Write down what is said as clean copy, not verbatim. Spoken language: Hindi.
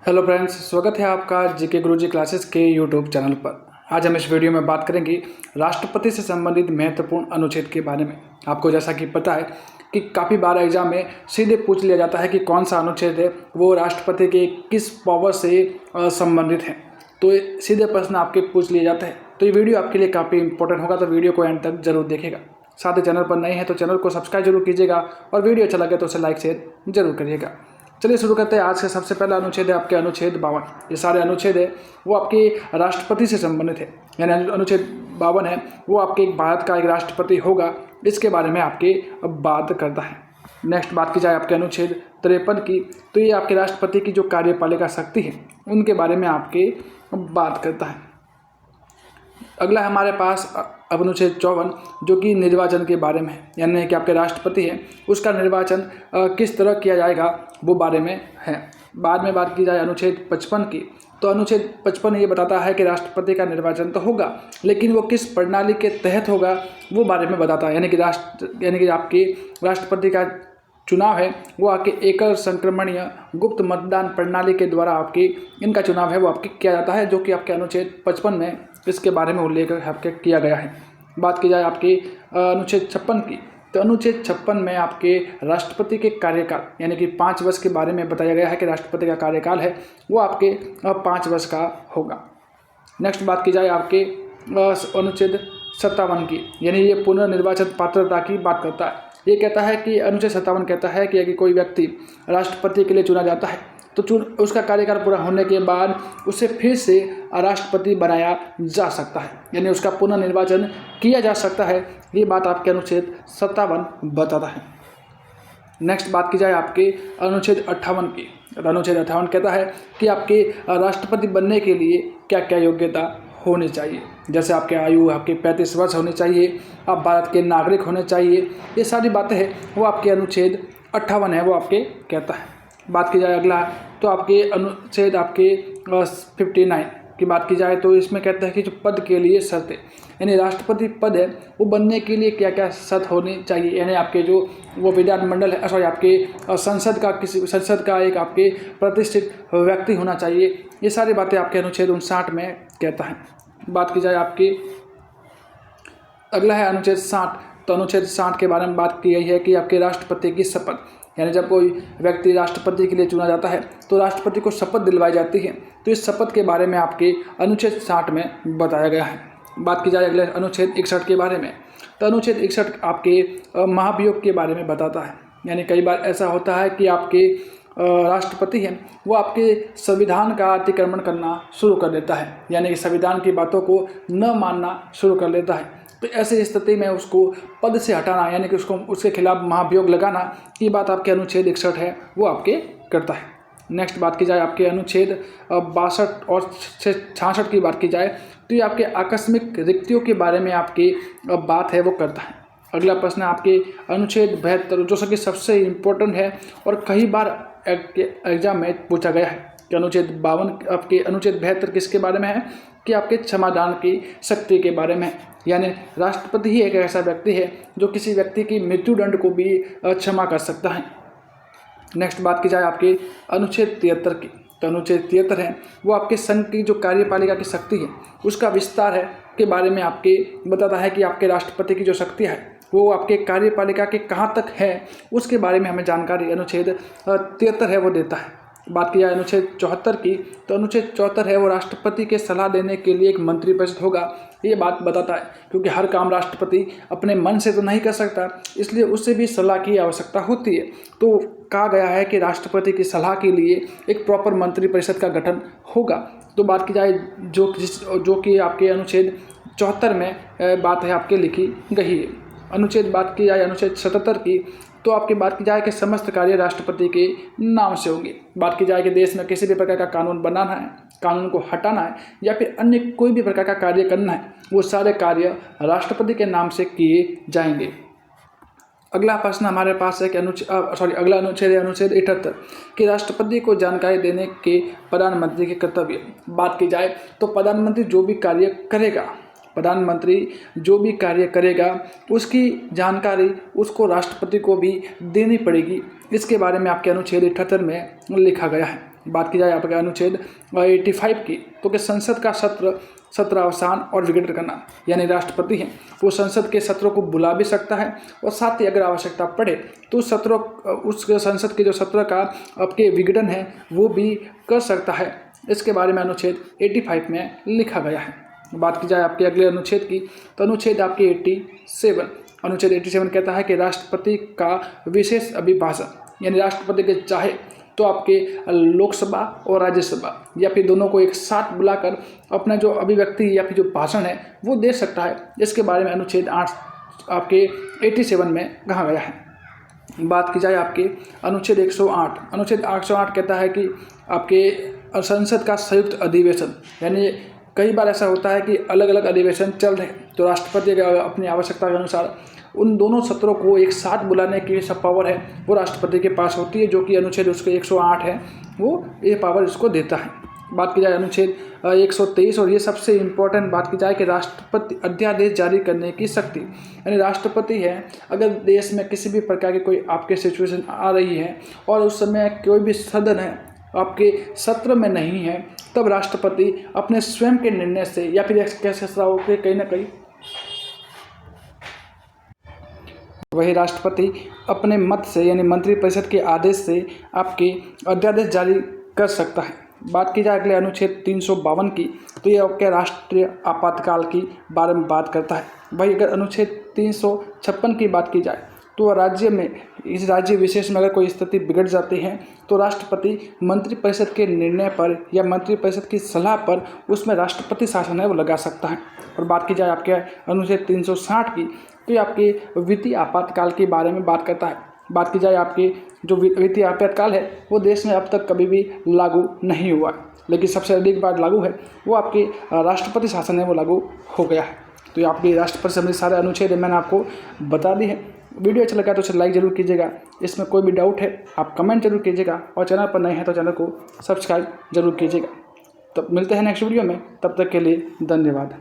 हेलो फ्रेंड्स, स्वागत है आपका जीके गुरुजी क्लासेस के यूट्यूब चैनल पर। आज हम इस वीडियो में बात करेंगे राष्ट्रपति से संबंधित महत्वपूर्ण अनुच्छेद के बारे में। आपको जैसा कि पता है कि काफ़ी बार एग्जाम में सीधे पूछ लिया जाता है कि कौन सा अनुच्छेद है वो राष्ट्रपति के किस पावर से संबंधित है। तो सीधे प्रश्न आपके पूछ लिए जाते हैं। तो ये वीडियो आपके लिए काफ़ी इंपॉर्टेंट होगा, तो वीडियो को एंड तक जरूर देखेगा। साथ ही चैनल पर नए हैं तो चैनल को सब्सक्राइब जरूर कीजिएगा और वीडियो अच्छा लगे तो उसे लाइक शेयर जरूर करिएगा। चलिए शुरू करते हैं। आज का सबसे पहला अनुच्छेद है आपके अनुच्छेद 52। ये सारे अनुच्छेद है वो आपके राष्ट्रपति से संबंधित है। यानी अनुच्छेद 52 है वो आपके भारत का एक राष्ट्रपति होगा, इसके बारे में आपके बात करता है। नेक्स्ट बात की जाए आपके अनुच्छेद 53 की, तो ये आपके राष्ट्रपति की जो कार्यपालिका शक्ति है उनके बारे में आपके बात करता है। अगला हमारे पास अनुच्छेद 54 जो कि निर्वाचन के बारे में है। यानी कि आपके राष्ट्रपति है उसका निर्वाचन किस तरह किया जाएगा वो बारे में है। बाद में बात की जाए अनुच्छेद 55 की, तो अनुच्छेद 55 ये बताता है कि राष्ट्रपति का निर्वाचन तो होगा लेकिन वो किस प्रणाली के तहत होगा वो बारे में बताता है। यानी कि आपके राष्ट्रपति का चुनाव है वो आपके एकल संक्रमणीय गुप्त मतदान प्रणाली के द्वारा आपकी इनका चुनाव है वो आपके किया जाता है, जो कि आपके अनुच्छेद 55 में इसके बारे में उल्लेख आपके किया गया है। बात की जाए आपके अनुच्छेद 56 की, तो अनुच्छेद 56 में आपके राष्ट्रपति के कार्यकाल यानी कि 5 वर्ष के बारे में बताया गया है कि राष्ट्रपति का कार्यकाल है वो आपके 5 वर्ष का होगा। नेक्स्ट बात की जाए आपके अनुच्छेद 57 की, यानी ये पुनर्निर्वाचन पात्रता की बात करता है। ये कहता है कि अनुच्छेद 57 कहता है कि अगर कोई व्यक्ति राष्ट्रपति के लिए चुना जाता है तो उसका कार्यकाल पूरा होने के बाद उसे फिर से राष्ट्रपति बनाया जा सकता है, यानी उसका पुनर्निर्वाचन किया जा सकता है। ये बात आपके अनुच्छेद 57 बताता है। नेक्स्ट बात की जाए आपके अनुच्छेद 58 की। अनुच्छेद 58 कहता है कि आपके राष्ट्रपति बनने के लिए क्या क्या योग्यता होनी चाहिए। जैसे आपके आयु आपके 35 वर्ष होनी चाहिए, आप भारत के नागरिक होने चाहिए। ये सारी बातें हैं वो आपके अनुच्छेद 58 है वो आपके कहता है। बात की जाए अगला, तो आपके अनुच्छेद आपके 59 की बात की जाए तो इसमें कहता है कि जो पद के लिए शर्तें, यानी राष्ट्रपति पद है वो बनने के लिए क्या क्या शर्त होनी चाहिए। यानी आपके जो वो विधानमंडल है आपके संसद का एक आपके प्रतिष्ठित व्यक्ति होना चाहिए। ये सारी बातें आपके अनुच्छेद 59 में कहता है। बात की जाए आपकी अगला है अनुच्छेद 60। तो अनुच्छेद 60 के बारे में बात की गई है कि आपके राष्ट्रपति की शपथ, यानी जब कोई व्यक्ति राष्ट्रपति के लिए चुना जाता है तो राष्ट्रपति को शपथ दिलवाई जाती है। तो इस शपथ के बारे में आपके अनुच्छेद 60 में बताया गया है। बात की जाए अगले अनुच्छेद 61 के बारे में, तो अनुच्छेद 61 आपके महाभियोग के बारे में बताता है। यानी कई बार ऐसा होता है कि आपके राष्ट्रपति हैं वो आपके संविधान का अतिक्रमण करना शुरू कर देता है, यानी कि संविधान की बातों को न मानना शुरू कर देता है। तो ऐसी स्थिति में उसको पद से हटाना यानी कि उसके खिलाफ महाभियोग लगाना, ये बात आपके अनुच्छेद 61 है वो आपके करता है। नेक्स्ट बात की जाए आपके अनुच्छेद 62 और 66 की बात की जाए तो ये आपके आकस्मिक रिक्तियों के बारे में आपकी बात है वो करता है। अगला प्रश्न है आपके अनुच्छेद 72 जो कि सबसे इम्पोर्टेंट है और कई बार एग्जाम में पूछा गया है कि अनुच्छेद 52 आपके अनुच्छेद 72 किसके बारे में है कि आपके क्षमादान की शक्ति के बारे में। यानी राष्ट्रपति ही एक ऐसा व्यक्ति है जो किसी व्यक्ति की मृत्युदंड को भी क्षमा कर सकता है। नेक्स्ट बात की जाए आपके अनुच्छेद 73 की, तो अनुच्छेद 73 है वो आपके संघ की जो कार्यपालिका की शक्ति है उसका विस्तार है के बारे में आपके बताता है कि आपके राष्ट्रपति की जो शक्ति है वो आपके कार्यपालिका के कहाँ तक है उसके बारे में हमें जानकारी अनुच्छेद 73 है वो देता है। बात की जाए अनुच्छेद 74 की, तो अनुच्छेद 74 है वो राष्ट्रपति के सलाह देने के लिए एक मंत्रिपरिषद होगा। ये बात बताता है क्योंकि हर काम राष्ट्रपति अपने मन से तो नहीं कर सकता, इसलिए उससे भी सलाह की आवश्यकता होती है। तो कहा गया है कि राष्ट्रपति की सलाह के लिए एक प्रॉपर मंत्रिपरिषद का गठन होगा। तो बात की जाए जो कि आपके अनुच्छेद 74 में बात है आपके लिखी गई है। अनुच्छेद बात की जाए अनुच्छेद 77 की, तो आपकी बात की जाए कि समस्त कार्य राष्ट्रपति के नाम से होंगे। बात की जाए कि देश में किसी भी प्रकार का कानून बनाना है, कानून को हटाना है या फिर अन्य कोई भी प्रकार का कार्य करना है वो सारे कार्य राष्ट्रपति के नाम से किए जाएंगे। अगला प्रश्न हमारे पास है कि अगला अनुच्छेद है अनुच्छेद 78 कि राष्ट्रपति को जानकारी देने के प्रधानमंत्री के कर्तव्य। बात की जाए तो प्रधानमंत्री जो भी कार्य करेगा उसकी जानकारी उसको राष्ट्रपति को भी देनी पड़ेगी। इसके बारे में आपके अनुच्छेद 78 में लिखा गया है। बात की जाए आपके अनुच्छेद 85 की, तो कि संसद का सत्र अवसान और विघटन करना, यानी राष्ट्रपति हैं वो संसद के सत्रों को बुला भी सकता है और साथ ही अगर आवश्यकता पड़े तो उस संसद के जो सत्र का आपके विघटन है वो भी कर सकता है। इसके बारे में अनुच्छेद 85 में लिखा गया है। बात की जाए आपके अगले अनुच्छेद की, तो अनुच्छेद आपके 87 कहता है कि राष्ट्रपति का विशेष अभिभाषण, यानी राष्ट्रपति के चाहे तो आपके लोकसभा और राज्यसभा या फिर दोनों को एक साथ बुलाकर अपना जो अभिव्यक्ति या फिर जो भाषण है वो दे सकता है। इसके बारे में अनुच्छेद 8 आपके 87 में कहा गया है। बात की जाए आपके अनुच्छेद 108 कहता है कि आपके संसद का संयुक्त अधिवेशन, यानी कई बार ऐसा होता है कि अलग अलग अधिवेशन चल रहे हैं तो राष्ट्रपति अपनी आवश्यकता के अनुसार उन दोनों सत्रों को एक साथ बुलाने की सब पावर है वो राष्ट्रपति के पास होती है, जो कि अनुच्छेद उसके 108 है वो ये पावर इसको देता है। बात की जाए अनुच्छेद 123, और ये सबसे इम्पोर्टेंट बात की जाए कि राष्ट्रपति अध्यादेश जारी करने की शक्ति, यानी राष्ट्रपति है अगर देश में किसी भी प्रकार की कोई आपके सिचुएशन आ रही है और उस समय कोई भी सदन है आपके सत्र में नहीं है, तब राष्ट्रपति अपने स्वयं के निर्णय से या फिर कैसे के कहीं ना कहीं वही राष्ट्रपति अपने मत से यानी मंत्रिपरिषद के आदेश से आपके अध्यादेश जारी कर सकता है। बात की जाए अगले अनुच्छेद 352 की, तो ये आपके राष्ट्रीय आपातकाल की बारे में बात करता है। भाई अगर अनुच्छेद 356 की बात की जाए तो राज्य में इस राज्य विशेष में अगर कोई स्थिति बिगड़ जाती है तो राष्ट्रपति मंत्रिपरिषद के निर्णय पर या मंत्रिपरिषद की सलाह पर उसमें राष्ट्रपति शासन है वो लगा सकता है। और बात की जाए आपके अनुच्छेद 360 की, तो ये आपके वित्तीय आपातकाल के बारे में बात करता है। बात की जाए आपके जो वित्तीय आपातकाल है वो देश में अब तक कभी भी लागू नहीं हुआ, लेकिन सबसे अधिक बार लागू है वो आपके राष्ट्रपति शासन है वो लागू हो गया है। तो ये आपके राष्ट्रपति संबंधित सारे अनुच्छेद मैंने आपको बता दी है। वीडियो अच्छा लगा तो उसे लाइक जरूर कीजिएगा, इसमें कोई भी डाउट है आप कमेंट जरूर कीजिएगा और चैनल पर नए हैं तो चैनल को सब्सक्राइब जरूर कीजिएगा। तब मिलते हैं नेक्स्ट वीडियो में, तब तक के लिए धन्यवाद।